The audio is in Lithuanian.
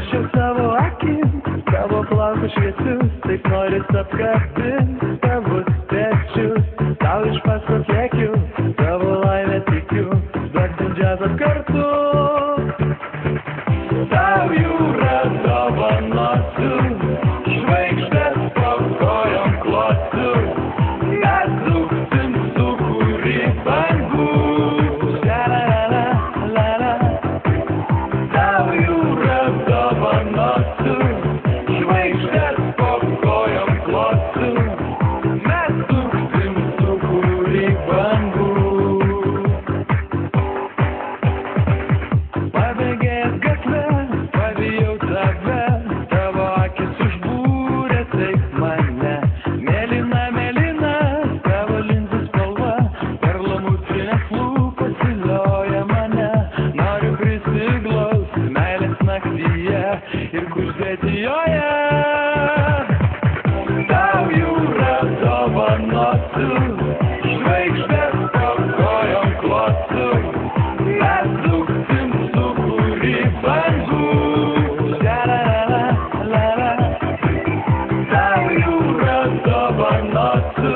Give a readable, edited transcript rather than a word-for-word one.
Prašiau savo akim, tavo plaukus šviesius, taip noris apkabinti tavus pečius. Tau iš paskos lėkiu, tavo laimę tikiu, duosim džiazas kartu. Tau jūra dovanosiu, žvaigždės po kojom klosiu, mes dūksim sūkurį bangų. Tau jūra dovanosiu, žvaigždės po kojom klosiu, mes dūksim sūkurį bangų. Pabėgęs gatvę, pavijau tave, tavo akis užbūrė taip mane. Mėlyna, mėlyna, tavo linzų spalva, perlamutrinės lūpos vilioja mane. Noriu prisiglausti meilės naktyje ir kuždėti joje. Tau jūra dovanosiu, žvaigždės po kojom klosiu, mes dūksim sūkurį bangų. Tau jūra dovanosiu,